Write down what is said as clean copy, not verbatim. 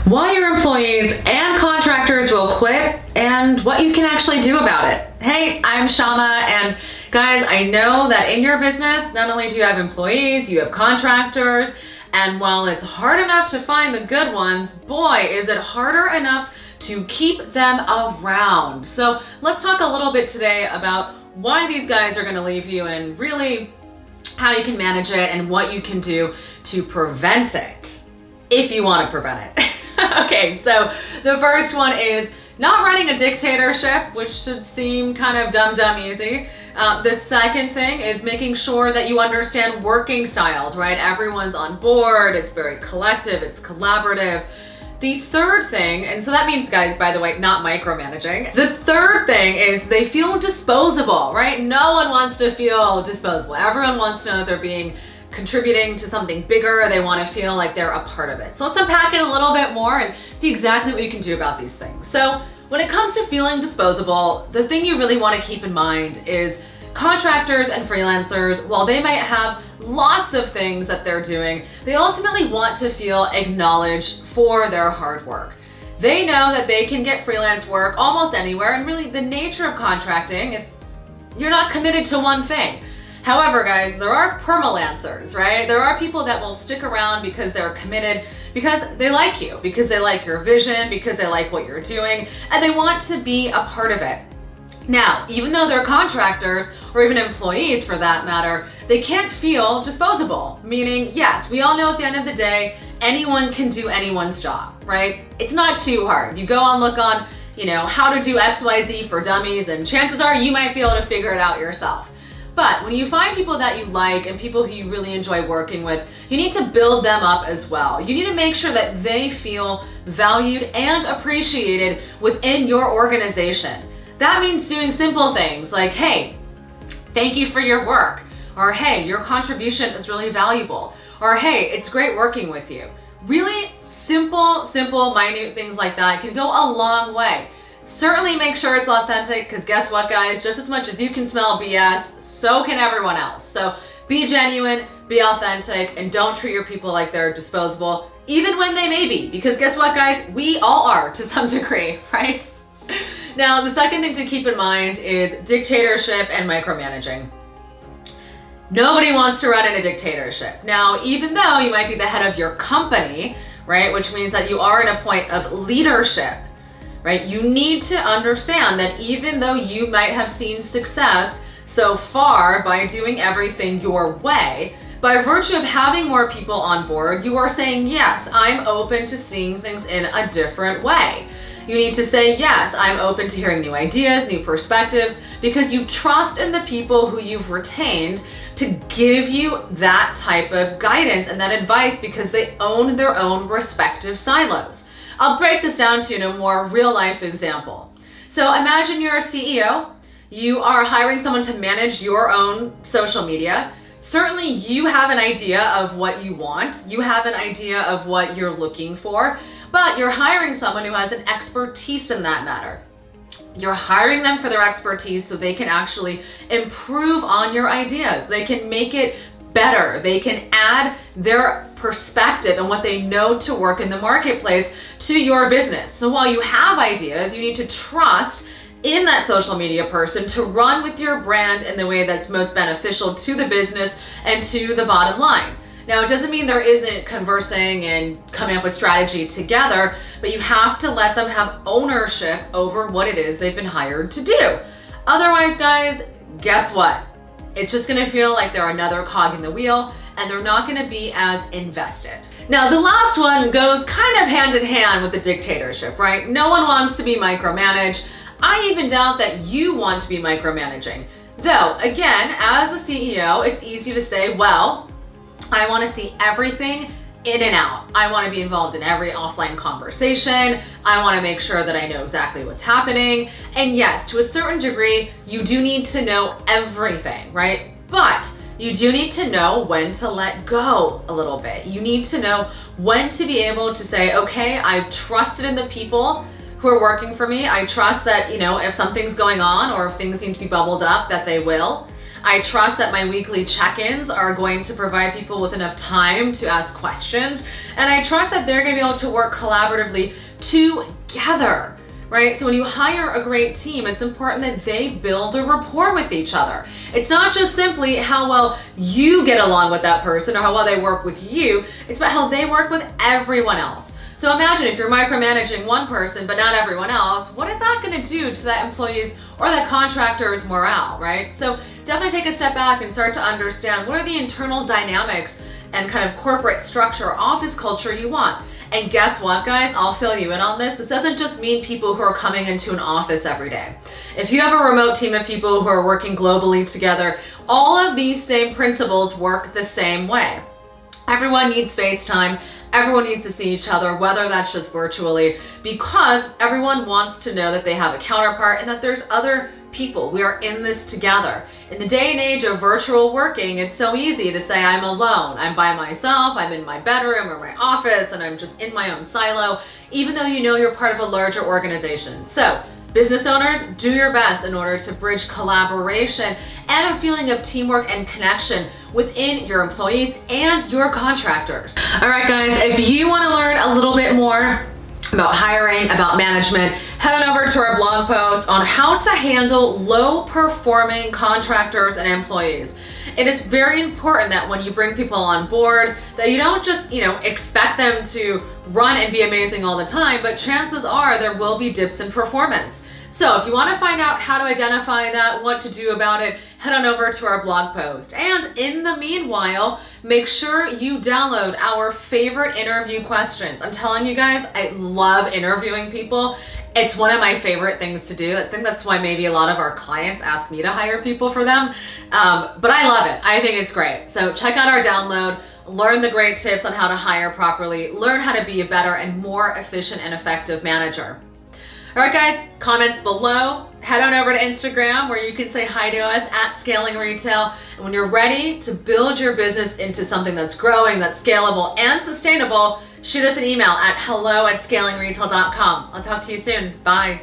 why your employees and contractors will quit, and what you can actually do about it. Hey, I'm Syama, and guys, I know that in your business, not only do you have employees, you have contractors, and while it's hard enough to find the good ones, boy, is it harder enough to keep them around. So let's talk a little bit today about why these guys are gonna leave you and really how you can manage it and what you can do to prevent it, if you want to prevent it. Okay, so the first one is not running a dictatorship, which should seem kind of dumb easy. The second thing is making sure that you understand working styles, right? Everyone's on board, it's very collective, it's collaborative. The third thing, and so that means, guys, by the way, not micromanaging. The third thing is they feel disposable, right? No one wants to feel disposable. Everyone wants to know that they're being contributing to something bigger. They want to feel like they're a part of it. So let's unpack it a little bit more and see exactly what you can do about these things. So when it comes to feeling disposable, the thing you really want to keep in mind is contractors and freelancers, while they might have lots of things that they're doing, they ultimately want to feel acknowledged for their hard work. They know that they can get freelance work almost anywhere, and really the nature of contracting is you're not committed to one thing. However, guys, there are permalancers, right? There are people that will stick around because they're committed, because they like you, because they like your vision, because they like what you're doing, and they want to be a part of it. Now, even though they're contractors, or even employees for that matter, they can't feel disposable. Meaning, yes, we all know at the end of the day, anyone can do anyone's job, right? It's not too hard. You go on, look on, how to do XYZ for dummies, and chances are you might be able to figure it out yourself. But when you find people that you like and people who you really enjoy working with, you need to build them up as well. You need to make sure that they feel valued and appreciated within your organization. That means doing simple things like, hey, thank you for your work, or hey, your contribution is really valuable, or hey, it's great working with you. Really simple, minute things like that can go a long way. Certainly make sure it's authentic, because guess what, guys? Just as much as you can smell BS, so can everyone else. So be genuine, be authentic, and don't treat your people like they're disposable, even when they may be, because guess what, guys? We all are to some degree, right? Now, the second thing to keep in mind is dictatorship and micromanaging. Nobody wants to run in a dictatorship. Now, even though you might be the head of your company, right, which means that you are in a point of leadership, right, you need to understand that even though you might have seen success so far by doing everything your way, by virtue of having more people on board, you are saying, yes, I'm open to seeing things in a different way. You need to say, yes, I'm open to hearing new ideas, new perspectives, because you trust in the people who you've retained to give you that type of guidance and that advice, because they own their own respective silos. I'll break this down to a more real life example. So imagine you're a CEO, you are hiring someone to manage your own social media. Certainly you have an idea of what you want, you have an idea of what you're looking for, but you're hiring someone who has an expertise in that matter. You're hiring them for their expertise so they can actually improve on your ideas. They can make it better. They can add their perspective and what they know to work in the marketplace to your business. So while you have ideas, you need to trust in that social media person to run with your brand in the way that's most beneficial to the business and to the bottom line. Now, it doesn't mean there isn't conversing and coming up with strategy together, but you have to let them have ownership over what it is they've been hired to do. Otherwise, guys, guess what? It's just gonna feel like they're another cog in the wheel, and they're not gonna be as invested. Now, the last one goes kind of hand in hand with the dictatorship, right? No one wants to be micromanaged. I even doubt that you want to be micromanaging. Though, again, as a CEO, it's easy to say, well, I want to see everything in and out. I want to be involved in every offline conversation. I want to make sure that I know exactly what's happening. And yes, to a certain degree, you do need to know everything, right? But you do need to know when to let go a little bit. You need to know when to be able to say, okay, I've trusted in the people who are working for me. I trust that, if something's going on or if things need to be bubbled up, that they will. I trust that my weekly check-ins are going to provide people with enough time to ask questions. And I trust that they're going to be able to work collaboratively together. Right? So when you hire a great team, it's important that they build a rapport with each other. It's not just simply how well you get along with that person or how well they work with you. It's about how they work with everyone else. So imagine if you're micromanaging one person but not everyone else, what is that going to do to that employee's or that contractor's morale, right? So definitely take a step back and start to understand what are the internal dynamics and kind of corporate structure, office culture you want. And guess what, guys? I'll fill you in on this. This doesn't just mean people who are coming into an office every day. If you have a remote team of people who are working globally together, all of these same principles work the same way. Everyone needs face time. Everyone needs to see each other, whether that's just virtually, because everyone wants to know that they have a counterpart and that there's other people. We are in this together. In the day and age of virtual working, it's so easy to say I'm alone. I'm by myself, I'm in my bedroom or my office, and I'm just in my own silo, even though you know you're part of a larger organization. So business owners, do your best in order to bridge collaboration and a feeling of teamwork and connection within your employees and your contractors. All right, guys, if you want to learn a little bit more about hiring, about management, head on over to our blog post on how to handle low-performing contractors and employees. It is very important that when you bring people on board, that you don't just, expect them to run and be amazing all the time, but chances are there will be dips in performance. So if you want to find out how to identify that, what to do about it, head on over to our blog post. And in the meanwhile, make sure you download our favorite interview questions. I'm telling you guys, I love interviewing people. It's one of my favorite things to do. I think that's why maybe a lot of our clients ask me to hire people for them. But I love it. I think it's great. So check out our download. Learn the great tips on how to hire properly. Learn how to be a better and more efficient and effective manager. All right, guys, comments below. Head on over to Instagram where you can say hi to us at Scaling Retail. And when you're ready to build your business into something that's growing, that's scalable and sustainable, shoot us an email at hello@scalingretail.com. I'll talk to you soon. Bye.